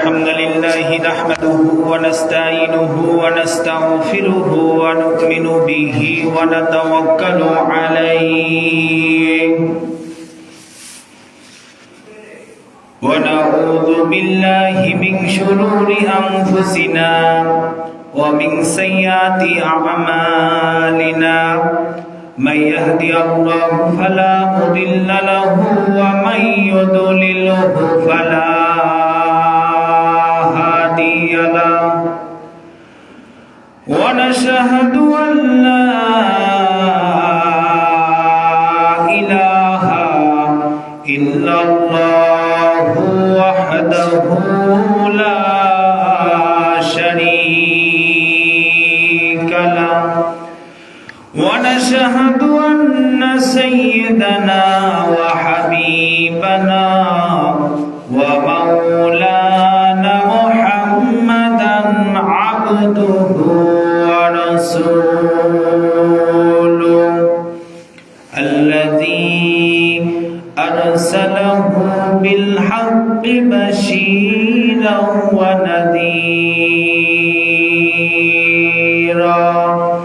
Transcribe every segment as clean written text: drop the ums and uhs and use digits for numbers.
الحمد لله نحمده ونستعينه ونستغفره ونؤمن به ونتوكل عليه ونعوذ بالله من شرور أنفسنا ومن سيئات أعمالنا من يهدي الله فلا مضل له ومن يضلله فلا هادي له ونشهد أن لا إله إلا الله وحده لا شريك له ونشهد أن سيدنا وحبيبنا ومولانا محمدا عبده ورسوله الذي أرسله بالحق بشيرا ونذيرا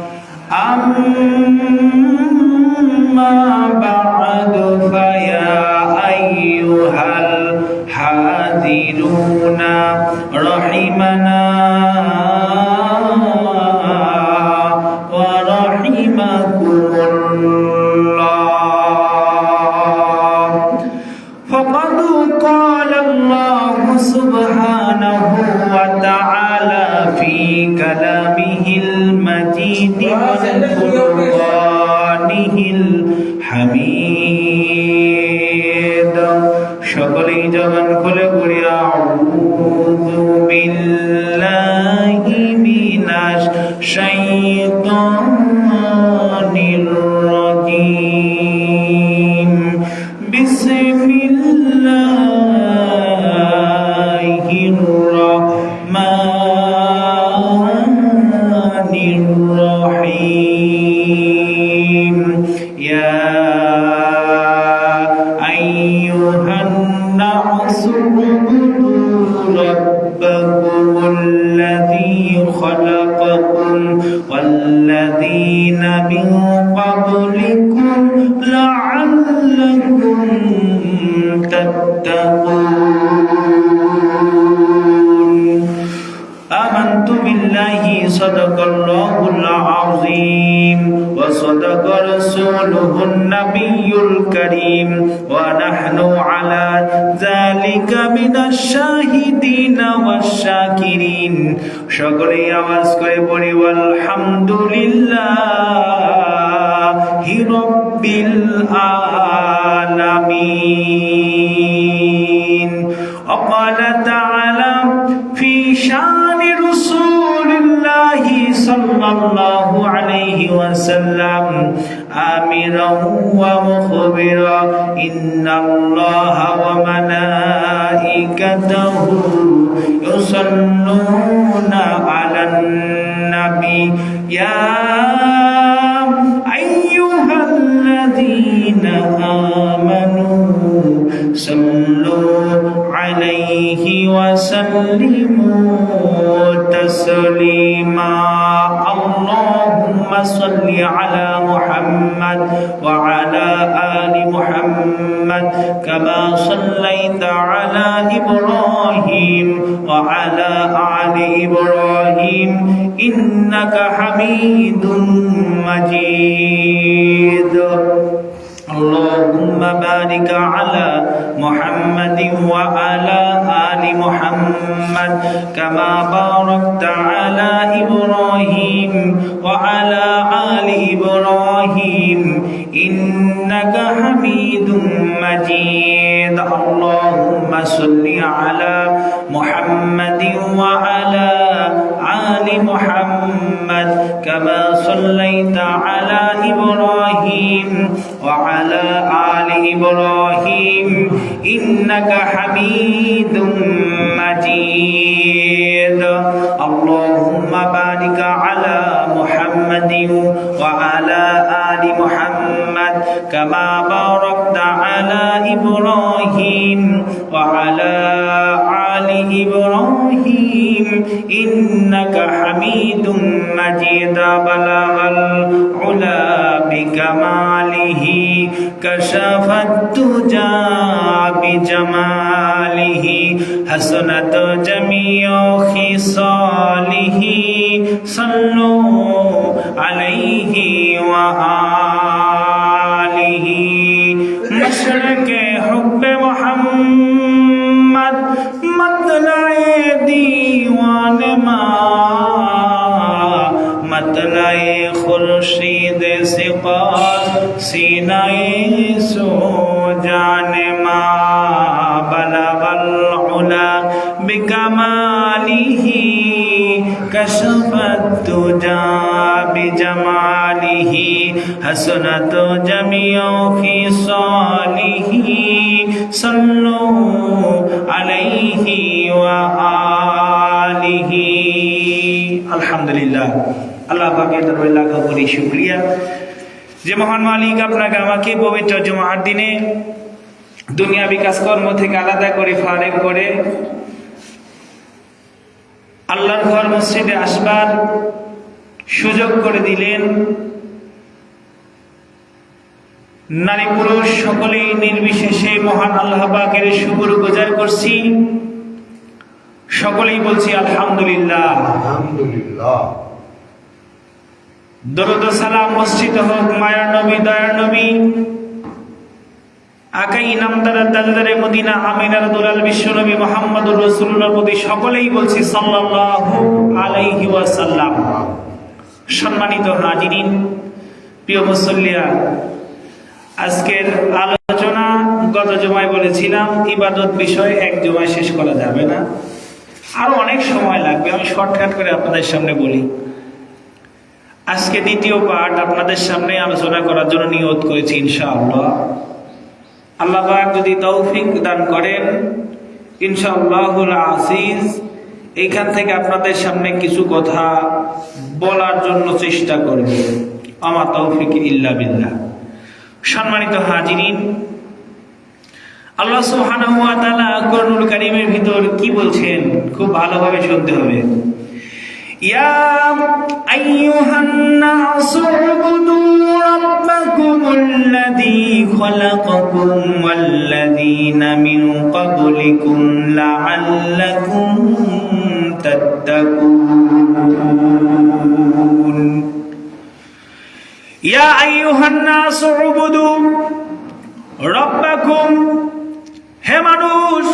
أما بعد فيا أيها الحاضرون رحمنا ورحمكم الله فقد قال الله سبحانه وتعالى في كلامه المجيد وفرقانه الحميد সকলেই জবান খুলে পড়ি আউযু বিল্লাহি মিনাশ শাইতানির রাজীম বিসমিল্লাহির রাহমানির রহিম ইয়া আইয়ুহান নাসু রাব্বাকুমুল্লাযী খালাকাকুম ওয়াল্লাযীনা মিন ক্বাবলিকুম লাআল্লাকুম তাত্তাকুন آمنت بالله صدق الله العظيم وصدق رسوله النبي الكريم ونحن على ذلك من الشاهدين والشاكرين সকলে আওয়াজ করে পড়ি আলহামদুলিল্লাহি রাব্বিল আলামিন وقال تعالى في شان رسول الله صلى الله عليه وسلم آمرا ومخبرا إن الله وملائكته يصلون على النبي يا أيها الذين آمنوا صلوا عليه وسلموا تسليما اللهم صل على محمد وعلى آل محمد كما صليت على إبراهيم وعلى آل إبراهيم إنك حميد مجيد اللهم بارك على محمد وعلى آل محمد كما باركت على إبراهيم وعلى آل إبراهيم إنك حميد مجيد اللهم صل على محمد وعلى آل محمد كما صليت على إبراهيم وعلى آل إبراهيم إنك حميد مجيد اللهم بارك على محمد وعلى آل محمد كما باركت على إبراهيم وعلى آل إبراهيم إنك حميد مجيد بلغ العلا بكماله كشف الدجى بجماله حسنت جميع خصاله صلوا عليه وآله مشرق حب محمد مطلع ديوان ما مطلع خورشید سقاط سینہ سو جان ما بلغ العلا بکماله كشف الدجى بجماله حسنت جميع خصاله صلوا عليه وآله আলহামদুলিল্লাহ। আল্লাহ পাকের দরবারে লাখ কোটি শুকরিয়া যে মহান মালিক আপনাকে আমাকে পবিত্র জুমার দিনে দুনিয়াবি কাজকর্ম থেকে আলাদা করে ফারেক করে আল্লাহর ঘর মসজিদে আসবার সুযোগ করে দিলেন। নারী পুরুষ সকলেই নির্বিশেষে মহান আল্লাহ পাকের শুকরগুজার করছি, সকলেই বলছি আলহামদুলিল্লাহ। আলহামদুলিল্লাহ। দরুদ ও সালাম মসজিদ হোক মায়ার নবী দয়ার নবী আকাই নামদার তাজদারে মদিনা আমিনার দুলাল বিশ্ব নবী মুহাম্মদুর রাসূলুল্লাহর প্রতি সকলেই বলছি সাল্লাল্লাহু আলাইহি ওয়াসাল্লাম। সম্মানিত হাজিরিন, প্রিয় মুসল্লিরা, আজকের আলোচনা গত জুমায় বলেছিলাম ইবাদত বিষয় এক জুমায় শেষ করা যাবে না, আরো অনেক সময় লাগবে। আমি শর্টকাট করে আপনাদের সামনে বলি। আজকে দ্বিতীয় পাঠ আপনাদের সামনে আলোচনা করার জন্য নিয়ত করেছি ইনশাআল্লাহ। আল্লাহ পাক যদি তৌফিক দান করেন ইনশাআল্লাহুল আজিজ এইখান থেকে আপনাদের সামনে কিছু কথা বলার জন্য চেষ্টা করব। আমা তৌফিক ইল্লা বিল্লাহ। সম্মানিত হাজিরিন, আল্লাহ সুবহানাহু ওয়া তাআলা কোরআনুল কারীমের ভিতর কি বলছেন খুব ভালোভাবে শুনতে হবে। ইয়া আইয়ুহান নাসু উবুদু রাব্বাকুমুল্লাযী খালাকাকুম ওয়াল্লাযীনা মিন ক্বাবলিকুম লাআল্লাকুম তাত্তাকুন। ইয়া আইয়ুহান নাসু উবুদু রাব্বাকুম, হে মানুষ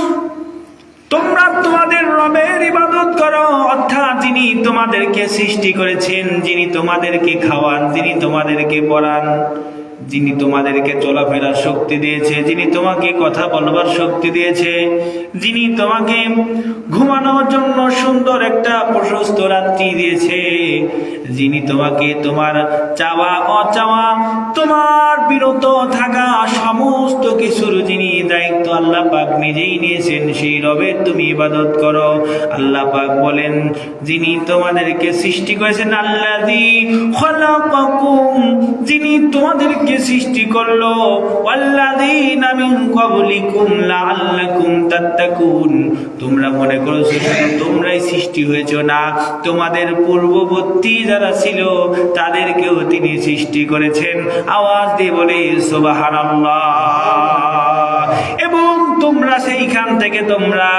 তোমরা তোমাদের রবের ইবাদত করো, অর্থাৎ যিনি তোমাদেরকে সৃষ্টি করেছেন, যিনি তোমাদেরকে খাওয়ান, যিনি তোমাদেরকে পড়ান, যিনি তোমাদেরকে চলাফেরার শক্তি দিয়েছে, যিনি তোমাকে কথা বলবার শক্তি দিয়েছে, যিনি তোমাকে ঘুমানোর জন্য সুন্দর একটা প্রশস্ত রাত্রি দিয়েছে, যিনি তোমাকে তোমার চাওয়া অচাওয়া, তোমার বিরত থাকা সমস্ত কিছুর যিনি দায়িত্ব আল্লাহ পাক নিজেই নিয়েছেন, সেই রবের তুমি ইবাদত করো। আল্লাহ পাক বলেন যিনি তোমাদেরকে সৃষ্টি করেছেন, আল্লাযী খালাকাকুম, যিনি তোমাদেরকে সৃষ্টি করলো, ওয়াল্লাযীনা মিন ক্বাবলিকুম লাআল্লাকুম তাত্তাকুন, তোমরা মনে করছো শুধু তোমরাই সৃষ্টি হয়েছো, না, তোমাদের পূর্ববর্তী যারা ছিল তাদেরকেও তিনি সৃষ্টি করেছেন। আওয়াজ দিয়ে বলে সুবহানাল্লাহ। এবং তোমরা সেইখান থেকে তোমরা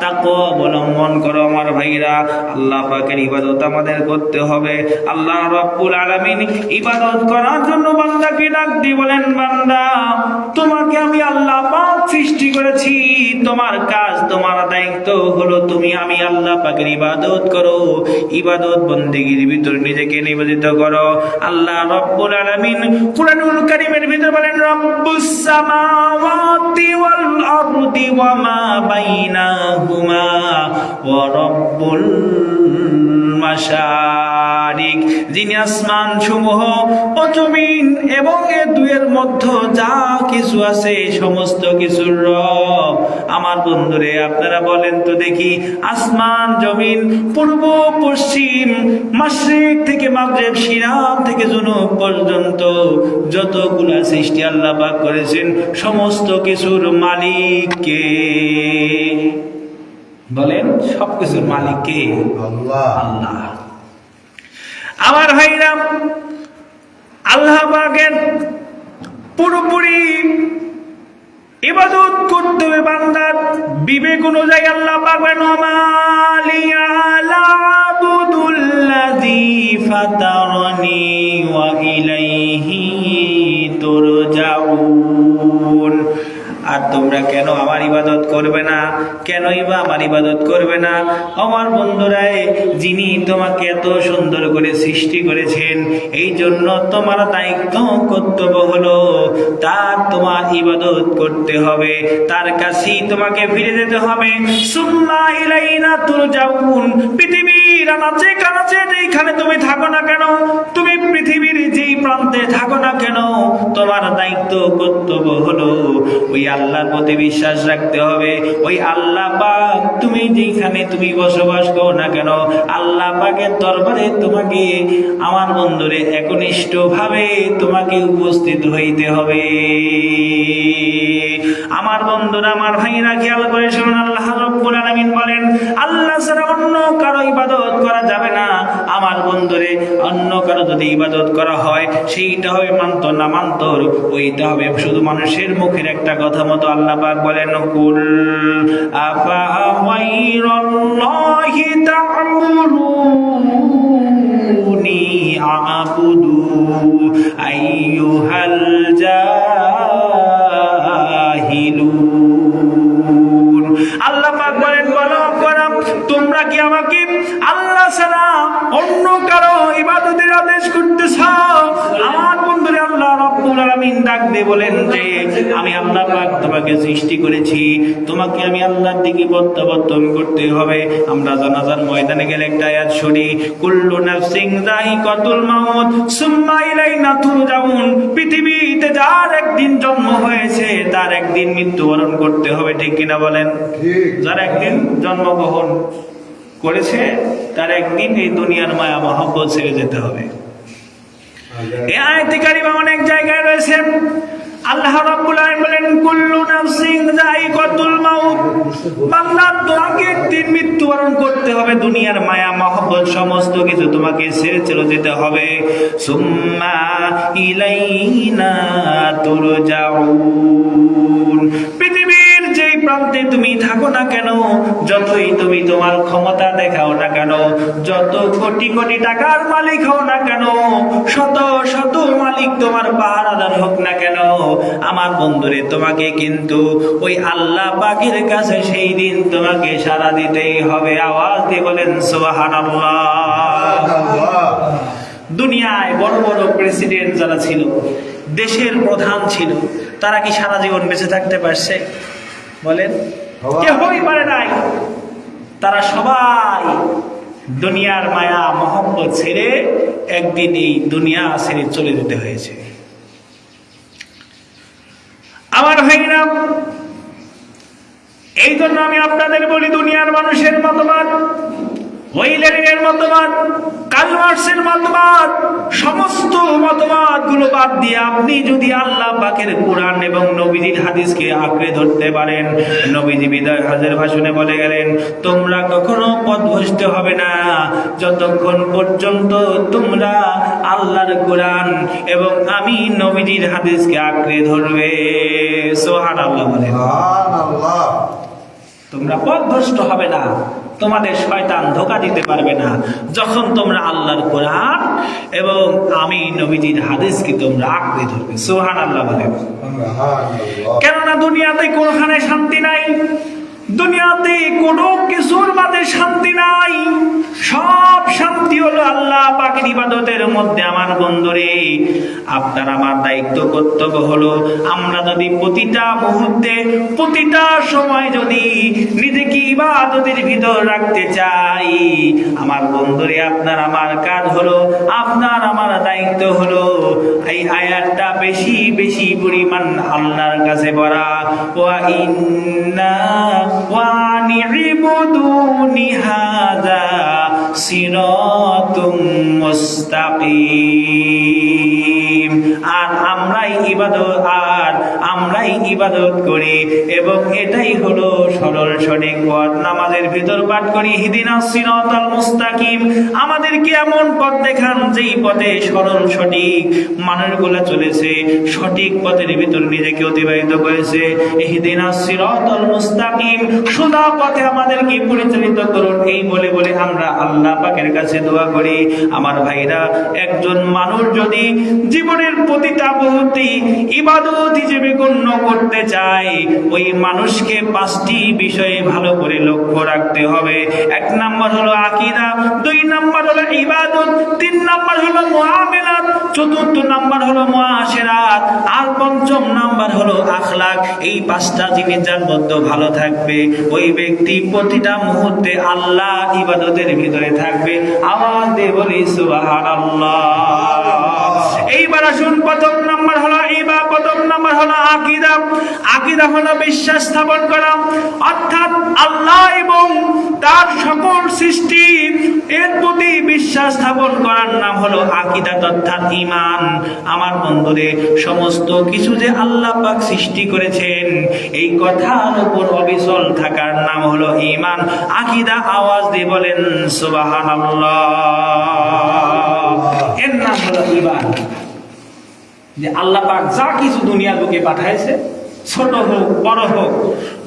তাকওয়া অবলম্বন করো। আমার ভাইরা, আল্লাহ পাকের ইবাদত আমাদের করতে হবে। আল্লাহ রাব্বুল আলামিন ইবাদত করার জন্য বান্দাকে ডাক দিয়ে বলেন, বান্দা তোমাকে আমি আল্লাহ পাক সৃষ্টি করেছি, তোমার কাজ তোমার দায়িত্ব হলো তুমি আমি আল্লাহ পাকের ইবাদত করো, ইবাদত বন্দেগীর ভিতর নিজেকে নিবেদিত করো। আল্লাহ রাব্বুল আলামিন কুরআনুল কারীমের ভিতর বলেন, রব্বুস সামাওয়াতি ওয়াল আরদি ওয়া মা বাইনাহুমা ওয়া রব্বুল মাশারিক, যিনি আসমান সমূহ ও জমিন এবং এ দুয়ের মধ্যে যা কিছু আছে সমস্ত কিছুর রব। আমার বন্ধুরে, আপনারা বলেন তো দেখি, আসমান জমিন, পূর্ব পশ্চিম, মাশরিক থেকে মাগরিব, শিরাক থেকে জুনুব পর্যন্ত যতগুলা সৃষ্টি আল্লাহ পাক করেছেন, সমস্ত কিছুর মালিক কে? বলেন সবকিছুর মালিক কে? আল্লাহ। আল্লাহ। আমার ভাইরা, আল্লাহ পাকের পুরোপুরি ইবাদত করতে হবে বান্দার বিবেক অনুযায়ী। আল্লাহ পাক বলেন ওয়ামালিয়া লা আবুদুল্লাযী ফাতারানি ওয়া ইলাইহি তুরজাউন। আর তোমরা কেন আমার ইবাদত করবে না? কেনই বা আমার ইবাদত করবে না? আমার বন্ধুরাই, যিনি তোমাকে এত সুন্দর করে সৃষ্টি করেছেন, এই জন্য তোমার দায়িত্ব কর্তব্য হলো তার তোমার ইবাদত করতে হবে, তার কাছেই তোমাকে ফিরে যেতে হবে। সুম্মা ইলাইনা তুরজাউন। পৃথিবীর আনাচে কানাচে যেখানে তুমি থাকো না কেন, তুমি পৃথিবীর যেই প্রান্তে থাকো না কেন, তোমার দায়িত্ব কর্তব্য হলো ওই আল্লাহর প্রতি বিশ্বাস রাখতে হবে। ওই আল্লাহ পাক তুমি যেখানে তুমি বসবাস করো না কেন, আল্লাহ পাকের দরবারে তোমাকে আমার বন্ধুরে একনিষ্ঠ ভাবে তোমাকে উপস্থিত হইতে হবে। আমার বন্ধুরা, আমার ভাইরা, খেয়াল করে শুনুন, আল্লাহ রাব্বুল আলামিন বলেন আল্লাহ ছাড়া অন্য কারো ইবাদত করা যাবে না। আমার বন্ধুরে, অন্য কারো যদি ইবাদত করা হয় সেইটা হবে মান্তর না মান্তর, ওইটা হবে শুধু মানুষের মুখের একটা কথা মতো। আল্লাহ পাক বলেন কুল আফা গায়রাল্লাহি তা'মুরুনি আ'বুদু আইয়ুহাল জাহিলুন। আল্লাহ পাক বলেন বলো করাম, তোমরা কি আমাকে আল্লাহ ছাড়া অন্য কারো ইবাদতের আদেশ করতেছ? আমার বন্ধুরা, আল্লাহ রাব্বুল আলামিন ডাক দিয়ে বলেন যে আমি আল্লাহ পাক তোমাকে সৃষ্টি করেছি, তোমাকে আমি আল্লাহর দিকে প্রত্যাবর্তন করতে হবে। আমরা জানাজার ময়দানে গেলে একটা আয়াত শুনি, কুল্লু নাফসিন যায়িকাতুল মাউত সুম্মা ইলাইনা তুরজাউন। পৃথিবীতে যার একদিন জন্ম হয়েছে তার একদিন মৃত্যুবরণ করতে হবে, ঠিক কিনা বলেন? যার একদিন জন্মগ্রহণ করেছে তার একদিন এই দুনিয়ার মায়া মহব্বত ছেড়ে যেতে হবে। এই আয়াতে কারিমা অনেক জায়গায় রয়েছে। আল্লাহ রাব্বুল আলামিন বলেন কুল্লু নাফসিন যায়িকাতুল মাউত। বান্দা, তোমাকে একদিন মৃত্যুবরণ করতে হবে, দুনিয়ার মায়া মহব্বত সমস্ত কিছু তোমাকে ছেড়ে চলে যেতে হবে। সুম্মা ইলাইনা তুরজাউন। পৃথিবীর যেই প্রান্তে তুমি থাকো না কেন, যতই তুমি তোমার ক্ষমতা দেখাও না কেন, যত কোটি কোটি টাকার মালিক হও না কেন, শত শত মালিক তোমার পাহারাদার হোক না কেন, আমার বন্ধুরে তোমাকে কিন্তু ওই আল্লাহ পাকের কাছে সেই দিন তোমাকে সাড়া দিতেই হবে। আওয়াজ দিয়ে বলেন সুবহানাল্লাহ। দুনিয়ায় বড় বড় প্রেসিডেন্ট যারা ছিল, দেশের প্রধান ছিল, তারা কি সারা জীবন বেঁচে থাকতে পারছে? বলেন, কেউই পারে নাই। তারা সবাই দুনিয়ার মায়া মহব্বত ছেড়ে একদিন এই দুনিয়া ছেড়ে চলে যেতে হয়েছে। আমার ভাইরা, এই জন্য আমি আপনাদের বলি, দুনিয়ার মানুষের মতবাদ, ওই লেনিনের মতবাদ, কার্ল মার্কসের মতবাদ, সমস্ত মতবাদ গুলো বাদ দিয়ে আপনি যদি আল্লাহ পাকের কোরআন এবং নবীজির হাদিসকে আঁকড়ে ধরতে পারেন, নবীজি বিদায় হজের ভাষণে বলে গেলেন, তোমরা কখনো পথভ্রষ্ট হবে না যতক্ষণ পর্যন্ত তোমরা আল্লাহর কোরআন এবং আমি নবীজির হাদিসকে আঁকড়ে ধরবে। সুবহানাল্লাহ বলেন। সুবহানাল্লাহ। তোমরা পথভ্রষ্ট হবে না, তোমাদের শয়তান ধোঁকা দিতে পারবে না যখন তোমরা আল্লাহর কোরআন এবং আমি নবীজির হাদিসকে তোমরা আঁকড়ে ধরবে। সুবহানাল্লাহ বলেন। কেননা দুনিয়াতে কোনখানে শান্তি নাই, দুনিয়াতে কোনো কিছুর মাঝে শান্তি নাই, সব শান্তি হলো আল্লাহ পাকের ইবাদতের মধ্যে। আমার বন্ধুরে, আপনার আমার দায়িত্ব কর্তব্য হলো আমরা যদি প্রতিটা মুহূর্তে প্রতিটা সময় যদি নিজেকে ইবাদতের ভিতর রাখতে চাই, আমার বন্ধুরে আপনার আমার কাজ হলো, আপনার আমার দায়িত্ব হলো এই আয়াতটা বেশি বেশি পরিমাণ আল্লাহর কাছে পড়া, ওয়া ইন্না ওয়ানি ইবুদুনি হাযা সিরাতুম মুস্তাকিম। আর আমরা এই ইবাদত আর আমরাই ইবাদত করি, এবং এটাই হলো সরল সঠিক পথ। নামাজের ভিতর পাঠ করি ইহদিনাস সিরাতাল মুস্তাকিম, আমাদেরকে এমন পথ দেখান যেই পথে সরল সঠিক মানুষগুলা চলেছে, সঠিক পথের ভিতর নিজেকে অতিবাহিত করেছে। ইহদিনাস সিরাতাল মুস্তাকিম, সোজা পথে আমাদেরকে পরিচালিত করুন, এই বলে বলে আমরা আল্লাহ পাকের কাছে দোয়া করি। আমার ভাইরা, একজন মানুষ যদি জীবনের প্রতিটা মুহূর্তে ইবাদত হিসেবে গণ্য করতে চায়, ওই মানুষকে 5টি বিষয়ে ভালো করে লক্ষ্য রাখতে হবে। 1 নাম্বার হলো আকীদা, 2 নাম্বার হলো ইবাদত, 3 নাম্বার হলো মুআমালাত, 4 নাম্বার হলো মুআশারাত, আর 5 নাম্বার হলো আখলাক। এই 5টা জিনিস যার মধ্যে ভালো থাকবে, ওই ব্যক্তি প্রতিটা মুহূর্তে আল্লাহ ইবাদতের ভিতরে থাকবে। আওয়াজ দিয়ে বলি সুবহানাল্লাহ। এইবার আসুন, প্রথম নাম্বার হলো আকীদা। আকীদা হলো বিশ্বাস স্থাপন করা, অর্থাৎ আল্লাহ এবং তার সকল সৃষ্টি এর প্রতি বিশ্বাস স্থাপন করার নাম হলো আকীদা, অর্থাৎ ঈমান। আমার বন্ধুরে, সমস্ত কিছু যে আল্লাহ পাক সৃষ্টি করেছেন, এই কথার উপর অবিচল থাকার নাম হলো ঈমান, আকীদা। আওয়াজ দিয়ে বলেন সুবহানাল্লাহ। এর নাম হলো ঈমান। যে আল্লাহ পাক যা কিছু দুনিয়ার বুকে পাঠাইছে, ছোট হোক বড় হোক,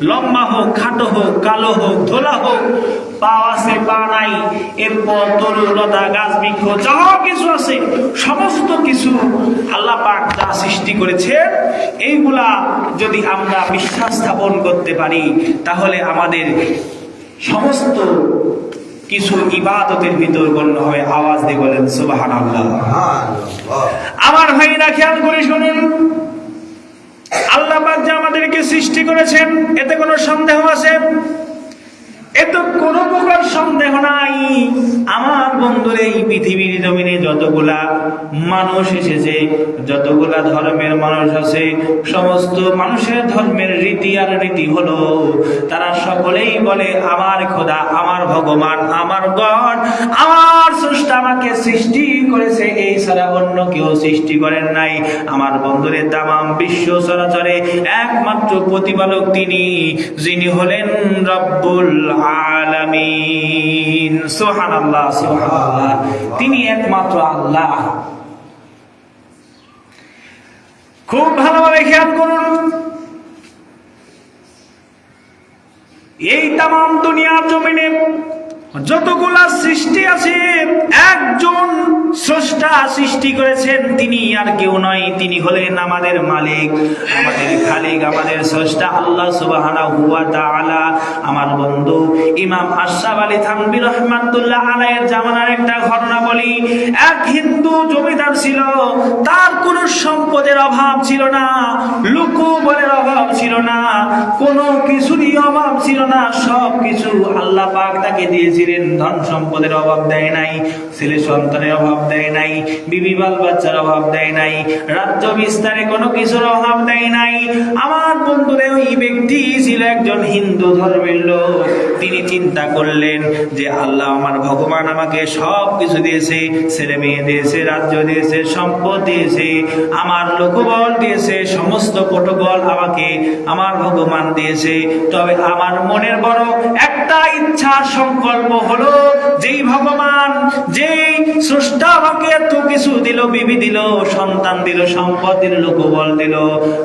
লম্বা হোক খাটো হোক, কালো হোক ধোলা হোক, পা আছে পা নাই, এরপর তরুলতা গাছ বৃক্ষ যা কিছু আছে, সমস্ত কিছু আল্লাহ পাক যা সৃষ্টি করেছে, এইগুলা যদি আমরা বিশ্বাস স্থাপন করতে পারি, তাহলে আমাদের সমস্ত কিছু ইবাদতের ভিতর গণ্য হবে। আওয়াজ দিয়ে বলেন সুবহানাল্লাহ। আমার ভাইরা, খেয়াল করে শুনুন, আল্লাহ পাক যে আমাদেরকে সৃষ্টি করেছেন, এতে কোনো সন্দেহ আছে? এতে কোনো প্রকার সন্দেহ নাই। আমার বন্ধুরা, এই পৃথিবীর জমিনে যতগুলা মানুষ এসেছে, যতগুলা ধর্মের মানুষ আছে, সমস্ত মানুষের ধর্মের রীতি আর নীতি হলো, তারা সকলেই বলে আমার খোদা, আমার ভগবান, আমার গড, আমার স্রষ্টা আমাকে সৃষ্টি করেছে, এই ছাড়া অন্য কেউ সৃষ্টি করেন নাই। আমার বন্ধুরে, তামাম বিশ্ব চরাচরে একমাত্র প্রতিপালক তিনি, যিনি হলেন রব্বুল আলামিন। সুবহানাল্লাহ, সুবহানাল্লাহ। তিনি একমাত্র আল্লাহ। খুব ভালোভাবে খেয়াল করুন, এই তামাম দুনিয়ার জমিনে যতগুলা সৃষ্টি আছে, একজন স্রষ্টা সৃষ্টি করেছেন, তিনি আর কেউ নয়, তিনি হলেন আমাদের মালিক, আমাদের খালিক, আমাদের স্রষ্টা আল্লাহ সুবহানাহু ওয়া তাআলা। আমার বন্ধু ইমাম আশরাফ আলী থানভী রাহমাতুল্লাহ আলাইহির জামানার একটা ঘটনা বলি। এক হিন্দু জমিদার ছিল, তার কোনো সম্পদের অভাব ছিল না, লোকবলের অভাব ছিল না, কোনো কিছুরই অভাব ছিল না, সব কিছু আল্লাহ পাক তাকে দিয়েছিলেন। ধন সম্পদের অভাব দেয় নাই, ছেলে সন্তানের অভাব দেয় নাই, বিবি বাল বাচ্চার অভাব দেয় নাই, রাজ্য বিস্তারে কোনো কিছুর অভাব দেয় নাই। আমার বন্ধুরে, ওই ব্যক্তি ছিল একজন হিন্দু ধর্মের লোক। তিনি চিন্তা করলেন যে আল্লাহ আমার ভগবান আমাকে সব কিছু দিয়েছে, ছেলে মেয়ে দিয়েছে, রাজ্য দিয়েছে, সম্পদ দিয়েছে, আমার লোকবল দিয়েছে, সমস্ত প্রটোকল আমাকে আমার ভগবান দিয়েছে। তবে আমার মনের বড় একটা ইচ্ছা সংকল্প হলো, যেই ভগবান, যেই স্রষ্টা আমাকে এত কিছু দিল, বিবি দিল, সন্তান দিল, সম্পদ দিল, লোকবল দিল,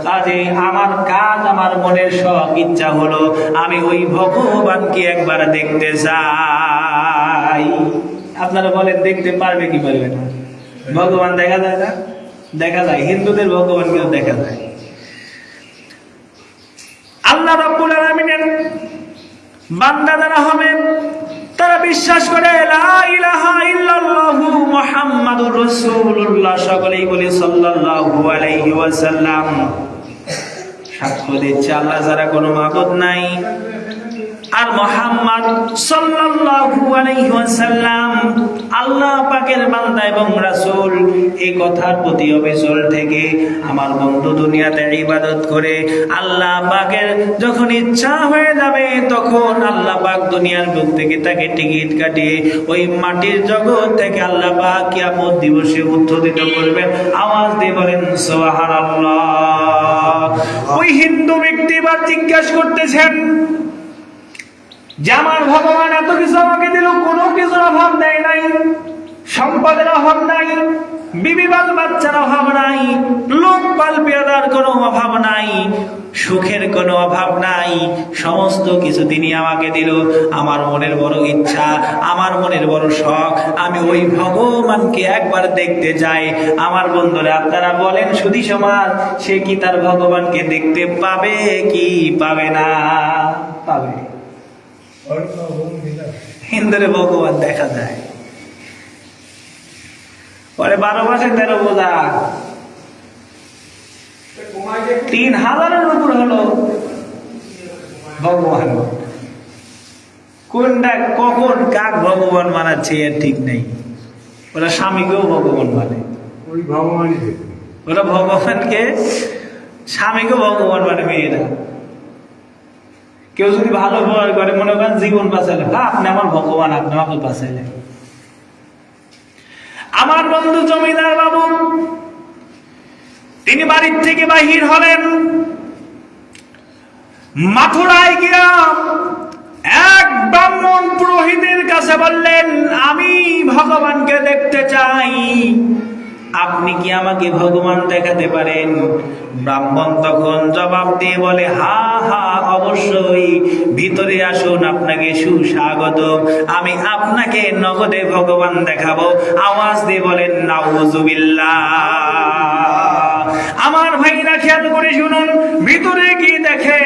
কাজে আমার কাজ, আমার মনের শখ ইচ্ছা হলো আমি ওই ভগবানকে একবার দেখতে চাই। আপনারা বলেন, দেখতে পারবে কি পারবে না? ভগবান দেখা যায় না? দেখা যায়। হিন্দুদের ভগবান কিন্তু দেখা যায়। আল্লাহ রাব্বুল আলামিনের বান্দা যারা হবে, তারা বিশ্বাস করে লা ইলাহা ইল্লাল্লাহু মুহাম্মাদুর রাসূলুল্লাহ। সকলেই বলি সাল্লাল্লাহু আলাইহি ওয়াসাল্লাম। সাক্ষ্য দিচ্ছে আল্লাহ ছাড়া কোনো মাবুদ নাই, আর মুহাম্মদ সাল্লাল্লাহু আলাইহি ওয়াসাল্লাম আল্লাহ পাকের বান্দা এবং রাসূল এই কথার প্রতি অবিচল থেকে আমার বন্ধু দুনিয়াতে ইবাদত করে আল্লাহ পাকের যখন ইচ্ছা হয়ে যাবে তখন আল্লাহ পাক দুনিয়ার বুক থেকে তাকে টিকিট কাটিয়ে ওই মাটির জগৎ থেকে আল্লাহ পাক কিয়ামত দিবসে উত্থিত করবেন। আওয়াজ দিয়ে বলেন সুবহানাল্লাহ। ওই হিন্দু ব্যক্তি বা জিজ্ঞাসা করতেছেন যে আমার ভগবান এত কিছু আমাকে দিল, কোনো কিছুর অভাব দেয় নাই, সম্পদের অভাব নাই, বিবি বাল বাচ্চার অভাব নাই, লোক পাল পেয়াদার কোনো অভাব নাই, সুখের কোনো অভাব নাই, সমস্ত কিছু তিনি আমাকে দিল। আমার মনের বড় ইচ্ছা, আমার মনের বড় শখ, আমি ওই ভগবানকে একবার দেখতে চাই। আমার বন্ধুরা আপনারা বলেন সুধী সমাজ, সে কি তার ভগবানকে দেখতে পাবে কি পাবে না? পাবে। হিন্দুরে ভগবান দেখা যায় পরে 12 মাসে 13 বোঝা 3000-এর উপর হলো ভগবান। কোনটা কখন কাক ভগবান মানাচ্ছে এর ঠিক নেই। ওরা স্বামীকেও ভগবান মানে, ওই ভগবানই ওরা ভগবানকে স্বামীকেও ভগবান মানে মেয়েরা। কেউ যদি ভালো ব্যবহার করে, মনে করেন জীবন বাঁচালে, আপনি আমার ভগবান, আপনি আমাকে বাঁচাইলে। আমার বন্ধু জমিদার বাবু তিনি বাড়ির থেকে বাহির হলেন, মাথুরায় গিয়া এক ব্রাহ্মণ পুরোহিতের কাছে বললেন, আমি ভগবানকে দেখতে চাই, আপনি কি আমাকে ভগবান দেখাতে পারেন? ব্রাহ্মণ তখন জবাব দিয়ে বলে, হা হা অবশ্যই, ভিতরে আসুন, আপনাকে সুস্বাগত, আমি আপনাকে নগদে ভগবান দেখাবো। আওয়াজ দিয়ে বলেন নাউজুবিল্লাহ। আমার ভাইরা খেয়াল করে শুনুন, ভিতরে কি দেখে?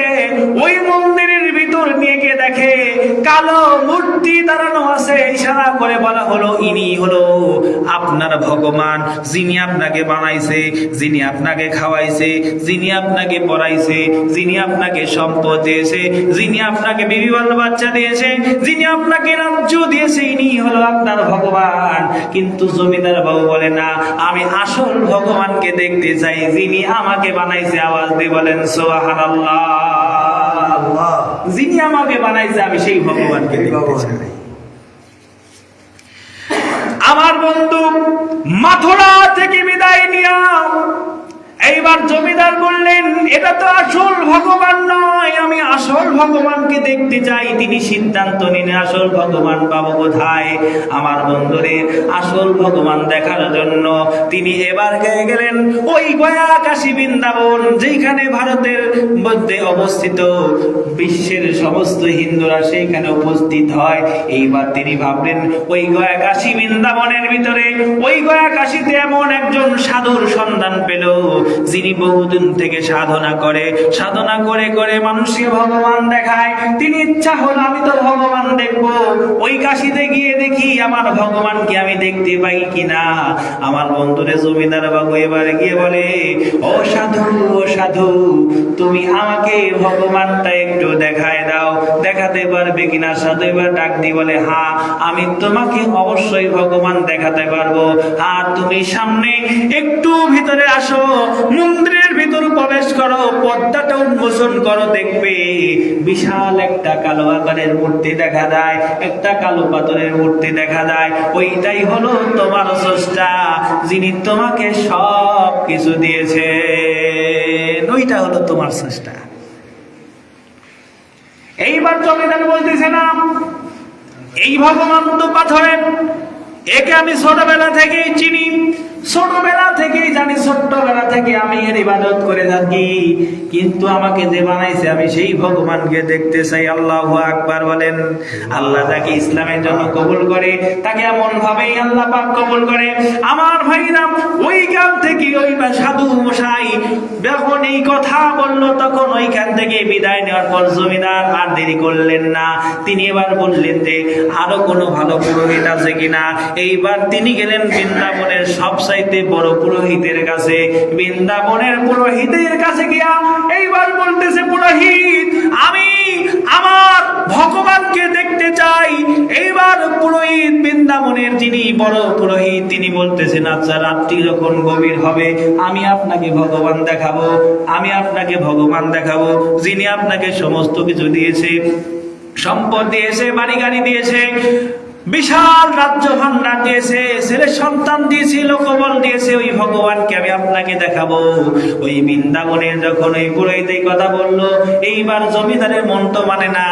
ওই মন্দিরের ভিতর নিয়ে গিয়ে দেখে কালো মূর্তি দাঁড়ানো আছে। ইশারা করে বলা হলো, ইনি হলো আপনার ভগবান, যিনি আপনাকে বানাইছে, যিনি আপনাকে খাওয়াইছে, যিনি আপনাকে পড়াইছে, যিনি আপনাকে সম্পদ দিয়েছে, যিনি আপনাকে বিবি বাল বাচ্চা দিয়েছে, যিনি আপনাকে রাজ্য দিয়েছে, ইনি হলো আপনার ভগবান। কিন্তু জমিদার বাবু বলে, না, আমি আসল ভগবানকে দেখতে চাই, যিনি আমাকে বানাইছে। আওয়াজ দিয়ে বলেন সুবহানাল্লাহ। যিনি আমাকে বানাইছে আমি সেই ভগবানকে দেখতে চাই। আমার বন্ধু মাথুরা থেকে বিদায় নিয়া এইবার জমিদার বললেন, এটা তো আসল ভগবান নয়, আমি আসল ভগবানকে দেখতে চাই। তিনি সিদ্ধান্ত নিলেন, আসল ভগবান পাবো কোথায়? আমার বন্ধুরে আসল ভগবান দেখার জন্য তিনি এবার গেলেন ওই গয়া কাশী বৃন্দাবন, যেখানে ভারতের মধ্যে অবস্থিত, বিশ্বের সমস্ত হিন্দুরা সেইখানে উপস্থিত হয়। এইবার তিনি ভাবলেন, ওই গয়া কাশী বৃন্দাবনের ভিতরে, ওই গয়া কাশীতে এমন একজন সাধুর সন্ধান পেল, যিনি বহুদিন থেকে সাধনা করে করে মানুষকে ভগবান দেখায়। তিনি ইচ্ছা হলো, আমি তো ভগবান দেখবো, ওই কাশীতে গিয়ে দেখি আমার ভগবানকে আমি দেখতে পাই কিনা। আমার বন্ধুরে জমিদার বাবু এবারে গিয়ে বলে, ও সাধু, ও সাধু, তুমি আমাকে ভগবানটা একটু দেখায় দাও, দেখাতে পারবে কিনা? সাধু এবার ডাক দিয়ে বলে, হ্যাঁ, আমি তোমাকে অবশ্যই ভগবান দেখাতে পারবো। আর তুমি সামনে একটু ভিতরে আসো, মন্দিরের ভিতর প্রবেশ করো, পর্দাটা উন্মোচন করো, দেখবে বিশাল একটা কালো আকারের মূর্তি দেখা যায়, একটা কালো পাথরের মূর্তি দেখা যায়। ওইটাই হলো তোমার স্রষ্টা, যিনি তোমাকে সব কিছু দিয়েছে, ওইটা হলো তোমার স্রষ্টা। এইবার জমিদার বলতেছে, না, এই ভগবান তো পাথরের, একে আমি ছোটবেলা থেকেই চিনি, ছোটবেলা থেকেই জানি, ছোট্টবেলা থেকে আমি এর ইবাদত করে থাকি, কিন্তু আমাকে যে বানাইছে আমি সেই ভগবানকে দেখতে চাই। আল্লাহু আকবার বলেন। আল্লাহ তাকে ইসলামের জন্য কবুল করে, তাকে এমন ভাবেই আল্লাহ পাক কবুল করে। আমার ভাইরা, ওই কাল থেকে ওই সাধু মশাই যখন এই কথা বললো, তখন ওইখান থেকে বিদায় নেওয়ার পর জমিদার আর দেরি করলেন না, তিনি এবার বললেন যে আরো কোনো ভালো পুরোহিত আছে কিনা। এইবার তিনি গেলেন বৃন্দাবনের সবচাইতে বড় পুরোহিতের কাছে। বৃন্দাবনের পুরোহিতের কাছে গিয়া এইবার বলতেছে, পুরোহিত, আমি আমার ভগবানকে দেখতে চাই। এইবার পুরোহিত, বৃন্দাবনের যিনি বড় পুরোহিত, তিনি বলতেছেন, আচ্ছা রাত্রি যখন গভীর হবে আমি আপনাকে ভগবান দেখাবো, আমি আপনাকে ভগবান দেখাবো, যিনি আপনাকে সমস্ত কিছু দিয়েছে, সম্পদ দিয়েছে, বাড়ি গাড়ি দিয়েছে, বিশাল রাজ্য ভান্ডার দিয়েছে, ছেলে সন্তান দিয়েছে, লোকবল দিয়েছে, ওই ভগবানকে আমি আপনাকে দেখাবো। ওই বৃন্দাবনের যখন ওই পুরোহিত এই কথা বললো, এইবার জমিদারের মন তো মানে না,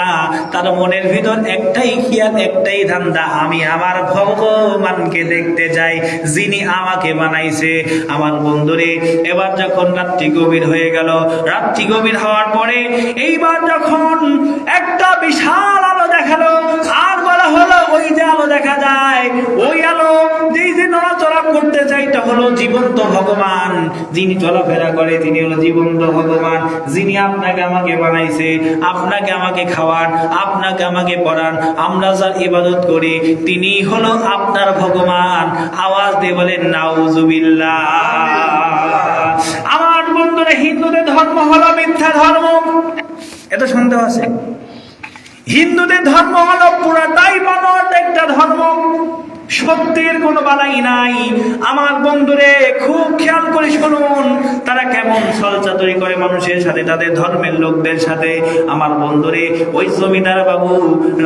তার মনের ভিতর একটাই খেয়াল, একটাই ধান্দা, আমি আমার ভগবানকে দেখতে চাই, যিনি আমাকে বানাইছে। আমার বন্ধুরে, এবার যখন রাত্রি গভীর হয়ে গেল, রাত্রি গভীর হওয়ার পরে এইবার যখন একটা বিশাল আলো দেখালো, আর বলা হলো ওই যে আলো দেখা যায়, ওই আলো যেই যে নড়াচড়া করতে চাই, এটা হলো জীবন্ত ভগবান। যিনি চলাফেরা করে তিনি হলো জীবন্ত ভগবান, যিনি আপনাকে আমাকে বানাইছে, আপনাকে আমাকে খাওয়ান, আপনাকে আমাকে পড়ান, আমরা যার ইবাদত করি তিনি হলো আপনার ভগবান। আওয়াজ দিয়ে বলেন নাউজুবিল্লাহ। আমার বন্ধুরা, হিন্দুদের ধর্ম হলো মিথ্যা ধর্ম, এত সন্দেহ আছে? হিন্দুদের ধর্ম হলো পুরাটাই বানোয়াট একটা ধর্ম, সত্যের কোনো বালাই নাই। আমার বন্ধুরে খুব খেয়াল করে শুনুন, তারা কেমন ছলচাতুরি করে মানুষের সাথে, তাদের ধর্মের লোকদের সাথে। আমার বন্ধুরে, ওই জমিদার বাবু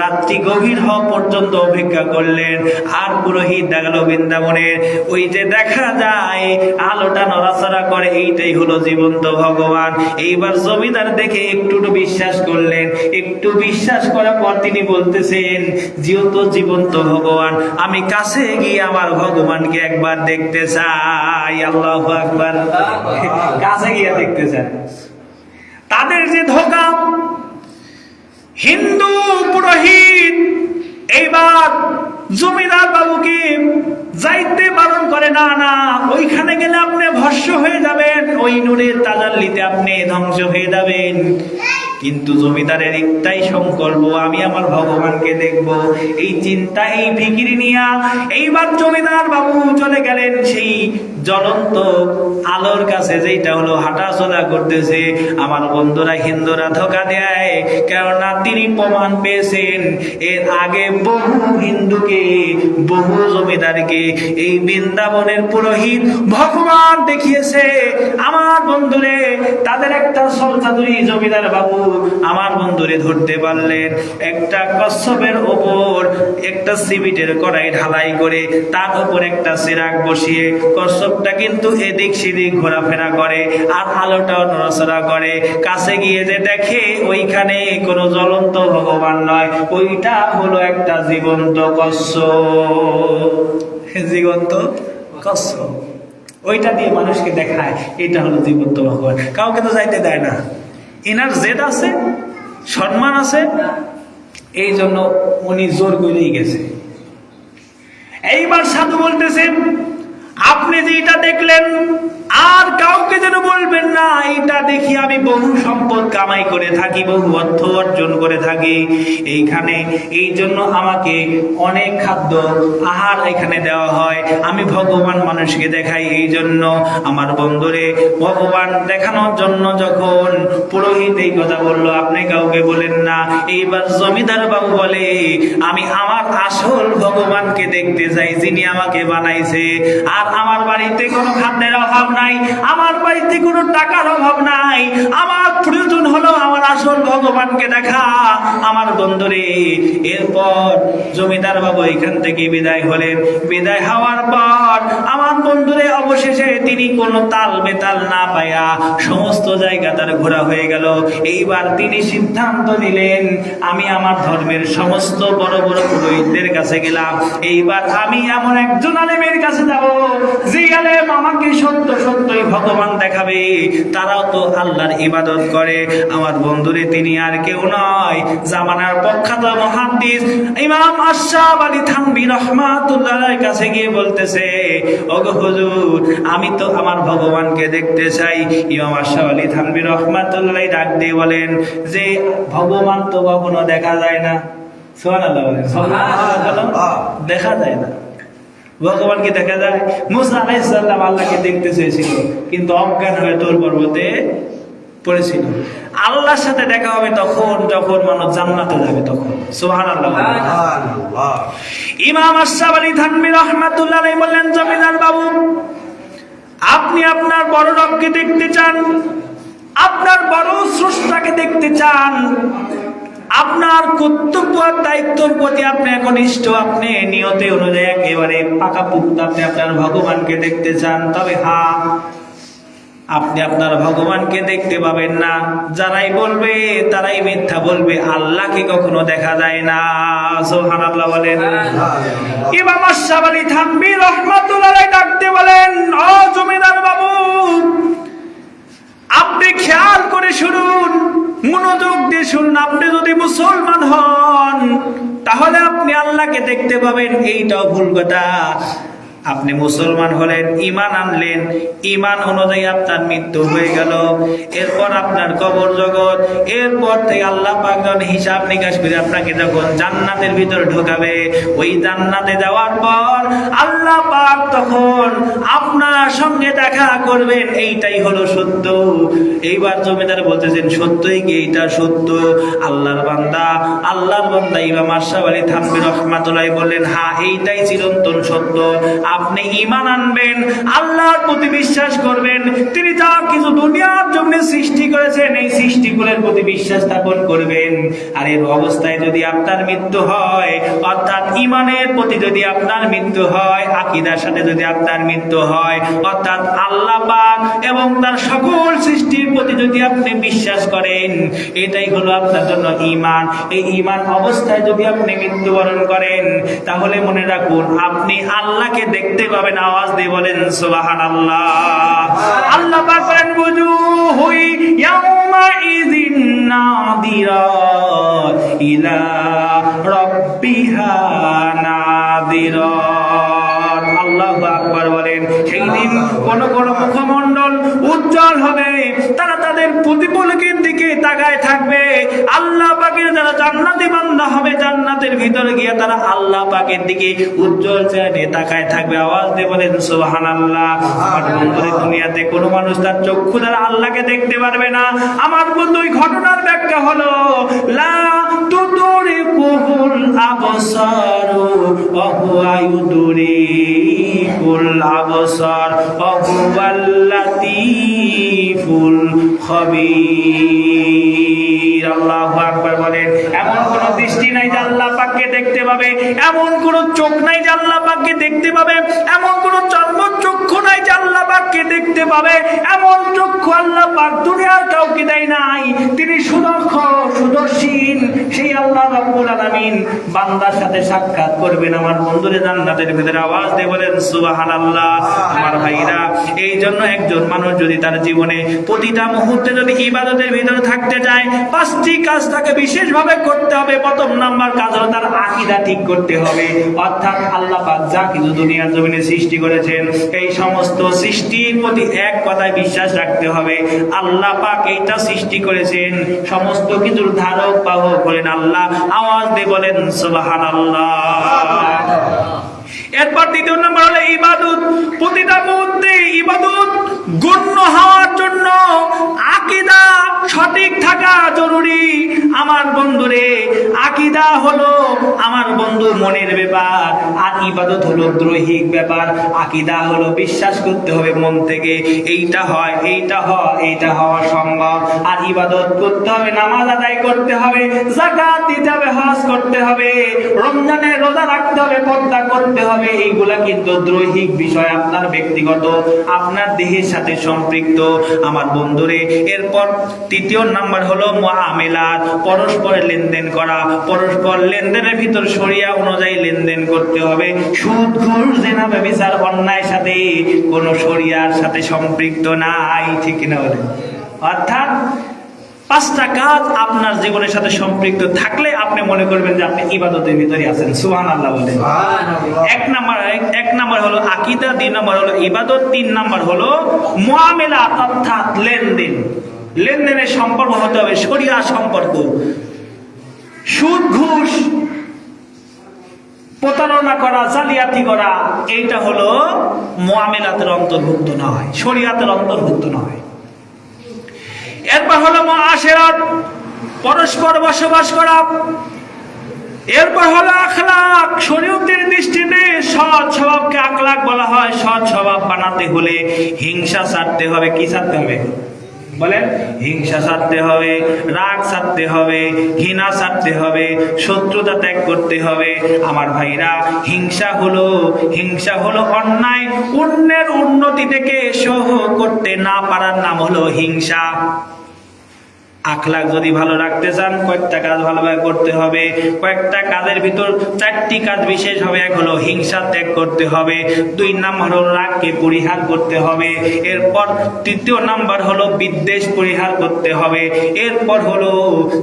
রাত্রি গভীর হওয়া পর্যন্ত অপেক্ষা করলেন, আর পুরোহিত দেখালো বৃন্দাবনের ওই যে দেখা যায় আলোটা নড়াচড়া করে, এইটাই হলো জীবন্ত ভগবান। এইবার জমিদার দেখে একটু বিশ্বাস করলেন, একটু বিশ্বাস করার পর তিনি বলতেছেন, যেহেতু জীবন্ত ভগবান, আমি কাছে গিয়ে আমার ভগবানকে একবার দেখতে চাই। আল্লাহু আকবার, কাছে গিয়ে দেখতে চাই। তাদের যে ধোঁকা, হিন্দু পুরোহিত এইবার জমিদার বাবুকে যাইতে বারণ করে, না না, ওইখানে গেলে আপনি ভস্ম হয়ে যাবেন, ওই নূরের তাজাল্লিতে আপনি ধ্বংস হয়ে যাবেন। কিন্তু জমিদারের একটাই সংকল্প, আমি আমার ভগবানকে দেখব। এই চিন্তা, এই ফিকিরি নিয়া এইবার জমিদার বাবু চলে গেলেন সেই জ্বলন্ত আলোর কাছে, যেটা হলো হাঁটাচলা করতেছে। আমার বন্ধুরা, হিন্দুরা ধোঁকা দেয়, কেননা তিনি প্রমাণ পেয়েছেন এর আগে বহু হিন্দুকে, বহু জমিদারকে এই বৃন্দাবনের পুরোহিত ভগবান দেখিয়েছে। আমার বন্ধুরে, তাদের একটা ছলচাতুরি জমিদার বাবু আমার বন্ধুরে ধরতে পারলেন। একটা কচ্ছপের ওপর একটা সিমেন্টের কড়াই ঢালাই করে তার উপর একটা চিরাগ বসিয়ে, কচ্ছপটা কিন্তু এদিক সেদিক ঘোরাফেরা করে আর আলোটাও নড়াচড়া করে। কাছে গিয়ে যে দেখে ওইখানে কোনো জ্বলন্ত ভগবান নয়, ওইটা হলো একটা জীবন্ত কচ্ছপ, জীবন্ত কচ্ছপ। ওইটা দিয়ে মানুষকে দেখায় এটা হলো জীবন্ত ভগবান। কাউকে তো যাইতে দেয় না, এনার জেদ আছে, সম্মান আছে, এই জন্য উনি জোর করেই গেছে। এইবার সাধু বলতেছেন, আপনি যে এটা দেখলেন আর কাউকে যেন বলবেন না, এটা দেখি আমি বহু সম্পদ কামাই করে থাকি, বহু অর্থ অর্জন করে থাকি এইখানে, এই জন্য আমাকে অনেক খাদ্য আহার এখানে দেওয়া হয়, আমি ভগবান মানুষকে দেখাই। এই জন্য আমার বন্ধুরে, ভগবান দেখানোর জন্য যখন পুরোহিত এই কথা বললো, আপনি কাউকে বলেন না। এইবার জমিদার বাবু বলে, আমি আমার আসল ভগবানকে দেখতে চাই, যিনি আমাকে বানাইছে। আর আমার বাড়িতে কোনো খাদ্যের অভাব নাই, আমার বাড়িতে কোনো টাকার অভাব নাই, আমার প্রয়োজন হলো আমার আসল ভগবানকে দেখা। আমার বন্ধুরে, এরপর জমিদার বাবু এখান থেকে বিদায় হলেন। বিদায় হওয়ার পর আমার বন্ধুরে, অবশেষে তিনি কোনো তাল বেতাল না পায়া সমস্ত জায়গা তার ঘোরা হয়ে গেল। এইবার তিনি সিদ্ধান্ত নিলেন, আমি আমার ধর্মের সমস্ত বড় বড় পুরোহিতদের কাছে গেলাম, এইবার আমি এমন একজন আলেমের কাছে যাব, যে আলেম আমাকে সত্য সত্যই ভগবান দেখাবে। তারাও তো আল্লাহর ইবাদত করে। আমার বন্ধুরে, তিনি আর কেউ নয়, জামানার প্রখ্যাত মুহাদ্দিস ইমাম আশরাফ আলী থানভী রাহমাতুল্লাহর কাছে গিয়ে বলতেছে, ওগো হুজুর, আমি তো আমার ভগবানকে দেখতে চাই। ইমাম আশরাফ আলী থানভী রাহমাতুল্লাহ ডাক দিয়ে বলেন যে, ভগবান তো কখনো দেখা যায় না। সুবহানাল্লাহ বলেন, সুবহানাল্লাহ। দেখা যায় না, ভগবানকে দেখা যায়? মুসা আলাইহিস সালাম আল্লাহকে দেখতে চেয়েছিল, কিন্তু অজ্ঞান হয়ে তোর পর্বতে পড়েছিল। আল্লাহর সাথে দেখা হবে তখন যখন মানুষ জান্নাতে যাবে, তখন। সুবহানাল্লাহ। সুবহানাল্লাহ। ইমাম আশরাফ আলী থানভী রাহমাতুল্লাহ আলাইহি বললেন, জমিদার বাবু, আপনি আপনার বড় রবকে দেখতে চান, আপনার বড় স্রষ্টাকে দেখতে চান, আপনার কর্তব্য আর দায়িত্বের প্রতি আপনি একনিষ্ঠ, আপনি নিয়তে অনুযায়ী একেবারে পাকাপোক্ত, আপনি আপনার ভগবানকে দেখতে চান। তবে হ্যাঁ, আপনি আপনার ভগবানকে দেখতে পাবেন না। যারাই বলবে তারাই মিথ্যা বলবে, আল্লাহকে কখনো দেখা যায় না। সুবহানাল্লাহ বলেন। ইমাম আশরাফ আলী থানভী রাহমাতুল্লাহ আলাইহি ডাকতে বলেন, ও জমিদার বাবু, আপনি খেয়াল করে শুনুন, মনোযোগ দিয়ে শুনুন। আপনি যদি মুসলমান হন তাহলে আপনি আল্লাহকে দেখতে পাবেন, এইটাও ভুল কথা। আপনি মুসলমান হলেন, ঈমান আনলেন, ঈমান অনুযায়ী আপনার মৃত্যু হয়ে গেল, এরপর আপনার কবর জগৎ, এরপর থেকে আল্লাহ পাক যখন হিসাব নিকাশ করে আপনাকে যখন জান্নাতের ভিতর ঢোকাবে, ওই জান্নাতে যাওয়ার পর আল্লাহ পাক তখন আপনার সঙ্গে দেখা করবেন। এইটাই হলো সত্য। এইবার জমিদার বলতেছেন, সত্যই কি এইটা সত্য? আল্লাহর বান্দা ইমাম আশরাফ আলী থানভী রাহমাতুল্লাহ বললেন, হ্যাঁ, এইটাই চিরন্তন সত্য। আপনি ঈমান আনবেন, আল্লাহর প্রতি বিশ্বাস করবেন, তিনি যা কিছু দুনিয়ার জন্য সৃষ্টি করেছেন এই সৃষ্টিগুলোর প্রতি বিশ্বাস স্থাপন করবেন। আর এর অবস্থায় যদি আপনার মৃত্যু হয়, অর্থাৎ ঈমানের প্রতি যদি আপনার মৃত্যু হয়, আকীদার সাথে যদি আপনার মৃত্যু হয়, অর্থাৎ আল্লাহ পাক এবং তার সকল সৃষ্টির প্রতি যদি আপনি বিশ্বাস করেন, এটাই হলো আপনার জন্য ঈমান। এই ঈমান অবস্থায় যদি আপনি মৃত্যুবরণ করেন, তাহলে মনে রাখুন আপনি আল্লাহকে দেখতে পাবেন। আওয়াজ দিয়ে বলেন সুবহানাল্লাহ। আল্লাহ পাক বলেন, বুজুহু ইয়াউমাইযিন নাদিরা ইলা রাব্বিহা নাদিরা। আল্লাহু আকবার বলেন। সেই দিন কোন কোন মুখমণ্ডল উজ্জ্বল হবে, তারা তাদের প্রতিপালকের দিকে তাকায় থাকবে। আল্লাহ পাকের যারা জান্নাতি বান্দা হবে, জান্নাতের ভিতরে গিয়ে তারা আল্লাহ পাকের দিকে উজ্জ্বল চেহারা তাকায় থাকবে। আওয়াজ দিয়ে বলেন সুবহানাল্লাহ। আমার বন্ধুরে, দুনিয়াতে কোনো মানুষ তার চক্ষু দ্বারা আল্লাহকে দেখতে পারবে না। আমার বন্ধু, ওই ঘটনার ব্যাখ্যা হলো, লা তুদরিকুল আবসারু ওয়া হুয়া ইউদরিকুল আবসার ওয়া হুয়াল লাতীফুল খবীর। আল্লাহু আকবার বলেন। এমন কোন দৃষ্টি নাই যে আল্লাহ পাককে দেখতে পাবে, এমন কোন চোখ নাই যে আল্লাহ পাককে দেখতে পাবে, এমন কোন চক্ষু নাই যে আল্লাহ পাককে দেখতে পাবে। এমন চক্ষু আল্লাহ পাক দুনিয়ার কাউকে দেয় নাই। তিনি সুদক্ষ, সুদর্শীন, সেই আল্লাহ রাব্বুল আলামিন বান্দার সাথে সাক্ষাৎ করবেন। আমার বন্ধুরে, জান্নাতের ভিতরে। আওয়াজ দিয়ে বলেন সুবহানাল্লাহ। আমার ভাইরা, এই জন্য একজন মানুষ যদি তার জীবনে প্রতিটা মুহূর্তে যদি ইবাদতের ভিতরে থাকতে চায়, পাঁচটি কাজ তাকে বিশেষভাবে করতে হবে। প্রথম নাম্বার কাজ হলো তার আকীদা ঠিক করতে হবে। অর্থাৎ আল্লাহ পাক যা কিছু দুনিয়ার জমিনে সৃষ্টি করেছেন, এই সমস্ত সৃষ্টির প্রতি এক কথায় বিশ্বাস রাখতে হবে, আল্লাহ পাক এইটা সৃষ্টি করেছেন, সমস্ত কিছুর ধারক বাহক করেন আল্লাহ। আওয়াজ দিয়ে বলেন সুবহানাল্লাহ। এরপর দ্বিতীয় নম্বর হলো ইবাদত। প্রতিটা মুহূর্তে ইবাদত গণ্য হওয়ার জন্য আকীদা সঠিক থাকা জরুরি। আমার বন্ধুরে, আকীদা হলো আমার বন্ধু মনের ব্যাপার, আর ইবাদত হলো দৈহিক ব্যাপার। আকীদা হলো বিশ্বাস করতে হবে মন থেকে, এইটা হয়, এইটা হয়, এইটা হওয়া সম্ভব। আর ইবাদত করতে হবে, নামাজ আদায় করতে হবে, যাকাত দিতে হবে, হজ করতে হবে, রমজানের রোজা রাখতে হবে, পর্দা করতে হবে। এইগুলা কিন্তু দৈহিক বিষয়, আপনার ব্যক্তিগত, আপনার দেহের সাথে সম্পৃক্ত। আমার বন্ধুরে, এরপর তৃতীয় নাম্বার হলো মুআমেলাত, পরস্পরের লেনদেন করা। পরস্পর লেনদেনের ভিতর শরিয়া অনুযায়ী লেনদেন করতে হবে। সুদ, ঘুষ, জেনা, ব্যভিচার, অন্যায়ের সাথে কোনো শরিয়ার সাথে সম্পৃক্ত নাই। ঠিক কিনা বলেন? অর্থাৎ পাঁচটা কাজ আপনার জীবনের সাথে সম্পৃক্ত থাকলে আপনি মনে করবেন যে আপনি ইবাদতের ভিতরে আছেন। সুবহানাল্লাহ বলেন। এক নাম্বার হলো আকীদা, দুই নাম্বার হলো ইবাদত, তিন নাম্বার হলো মুআমেলাত, অর্থাৎ লেনদেন। লেনদেনের সম্পর্ক হতে হবে শরিয়া সম্পর্ক। সুদ, ঘুষ, প্রতারণা করা, জালিয়াতি করা, এইটা হলো মুআমেলাতের অন্তর্ভুক্ত নয়, শরিয়াতের অন্তর্ভুক্ত নয়। এরপর হলো মুআশিরাত, পরস্পর বসবাস করা। এরপর হলো আখলাক, শরীয়তের দৃষ্টিতে সৎ স্বভাবকে আখলাক বলা হয়। সৎ স্বভাব বানাতে হলে হিংসা ছাড়তে হবে। কি ছাড়তে হবে বলেন? হিংসা ছাড়তে হবে, রাগ ছাড়তে হবে, ঘৃণা ছাড়তে হবে, শত্রুতা ত্যাগ করতে হবে। আমার ভাইরা, হিংসা হলো অন্যায়, অন্যের উন্নতি থেকে সহ করতে না পারার নাম হলো হিংসা। আখলাক যদি ভালো রাখতে চান, কয়েকটা কাজ ভালোভাবে করতে হবে। কয়েকটা কাজের ভিতর 4টি কাজ বিশেষ হবে। এক হলো হিংসা ত্যাগ করতে হবে, 2 নাম্বার হলো রাগকে পরিহার করতে হবে, এরপর 3য় নাম্বার হলো বিদ্বেষ পরিহার করতে হবে, এরপর হলো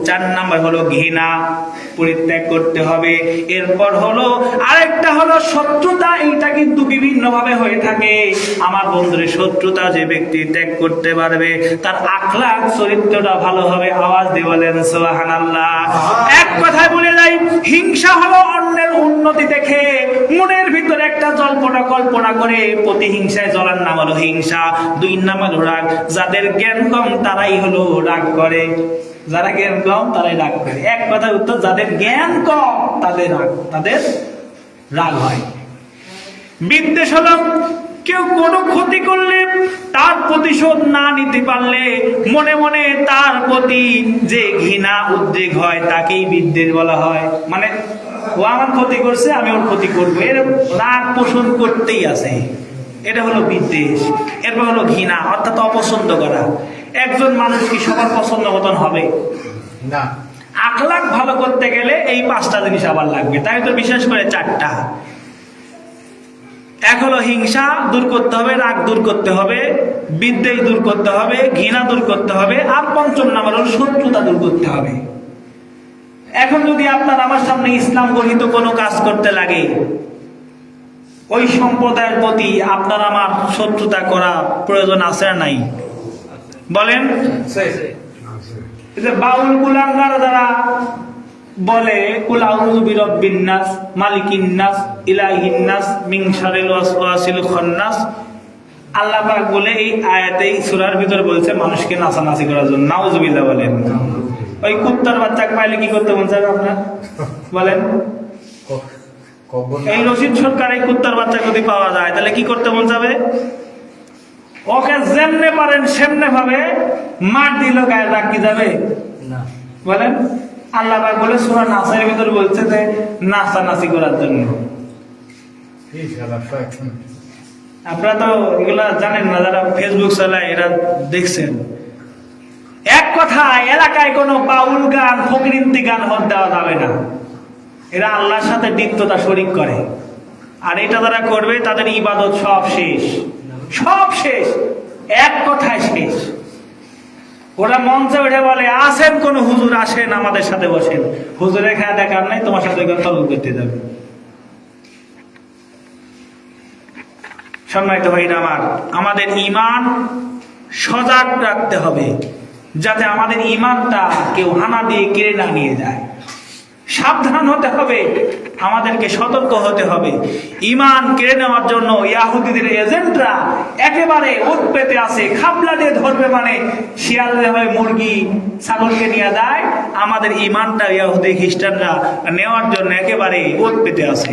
4 নাম্বার হলো ঘৃণা পরিত্যাগ করতে হবে, এরপর হলো আরেকটা হলো শত্রুতা। এইটা কিন্তু বিভিন্ন ভাবে হয়ে থাকে। আমার বন্ধুরে, শত্রুতা যে ব্যক্তি ত্যাগ করতে পারবে তার আখলাক চরিত্রটা ভালো হবে। আওয়াজ দিয়ে বলেন সুবহানাল্লাহ। এক কথায় বলে যাই, হিংসা হলো অন্যের উন্নতি দেখে মনের ভিতরে একটা জল্পনা কল্পনা করে প্রতিহিংসায় জ্বলার নাম হলো হিংসা। 2 নাম্বার রাগ, যাদের জ্ঞান কম তারাই হলো রাগ করে। যারা জ্ঞান কম তারাই রাগ করে। এক কথায় উত্তর, যাদের জ্ঞান কম তাদের রাগ হয়। বিদ্বেষ হলো কেউ কোনো ক্ষতি করলে তার প্রতিশোধ না নিতে পারলে মনে মনে তার প্রতি যে ঘৃণা উদ্রেক হয় তাকেই বিদ্বেষ বলা হয়। মানে ও আমার ক্ষতি করছে, আমি ওর ক্ষতি করবো, এর রাগ পোষণ করতেই আছে। এটা হলো বিদ্বেষ। এরপর হলো ঘৃণা, অর্থাৎ অপছন্দ করা। একজন মানুষ কি সবার পছন্দ মতন হবে না। আখলাক ভালো করতে গেলে এই 5টা জিনিস আবার লাগবে। তাই তো বিশেষ করে 4টা। এক হলো হিংসা দূর করতে হবে, রাগ দূর করতে হবে, বিদ্বেষ দূর করতে হবে, ঘৃণা দূর করতে হবে, আর 5ম নাম্বার হলো শত্রুতা দূর করতে হবে। এখন যদি আপনার আমার সামনে ইসলাম গঠিত কোনো কাজ করতে লাগে, ওই সম্প্রদায়ের প্রতি আপনার আমার শত্রুতা করা প্রয়োজন আছে না নাই বলেন? বাউল কুলাঙ্গার দ্বারা বলে কুল আউযু বিরাব্বিন নাস মালিকিন নাস ইলাহিন নাস মিন শারিল ওয়াসওয়াসিল খান্নাস। আল্লাহ পাক বলে এই আয়াতে, এই সূরার ভিতর বলছে মানুষকে নাচানাচি করার জন্য। নাউজুবিল্লাহ বলেন। ওই কুত্তার বাচ্চাকে পাইলে কি করতে মন চায় আপনার বলেন? এই রশিদ সরকার এই কুত্তার বাচ্চা যদি পাওয়া যায় তাহলে কি করতে মন যাবে? ওকে যেমনে পারেন সেমনে ভাবে মার দিল, গায়ে দাগ কি যাবে না বলেন? আল্লাহ পাক বলে সূরা নাসের ভিতর বলছে যে নাচানাচি করার জন্য। আপনারা তো এগুলা জানেন না, যারা ফেসবুক চালায় এরা দেখছেন। এক কথা, এলাকায় কোনো বাউল গান ফকিরিন্তি গান হতে দেওয়া যাবে না। এরা আল্লাহর সাথে দ্বিত্বতা শরীক করে, আর এটা যারা করবে তাদের ইবাদত সব শেষ, সব শেষ, এক কথায় শেষ। ওরা মঞ্চে উঠে বলে আসেন কোন হুজুর, আসেন আমাদের সাথে বসেন। হুজুরের খায় দেখার নাই, তোমার সাথে তলব করতে যাবে। সম্মানিত ভাইরা আমার, আমাদের ঈমান সজাগ রাখতে হবে যাতে আমাদের ঈমানটা কেউ হানা দিয়ে কেড়ে না নিয়ে যায়। সাবধান হতে হবে, আমাদেরকে সতর্ক হতে হবে। ঈমান কেড়ে নেওয়ার জন্য ইহুদিদের এজেন্টরা একেবারে ওত পেতে আছে। খাবলা দিয়ে ধরবে মানে শিয়াল হয়ে মুরগি ছাগলকে নিয়ে যায়। আমাদের ঈমানটা ইহুদি খ্রিস্টানরা নেওয়ার জন্য একেবারে ওত পেতে আছে।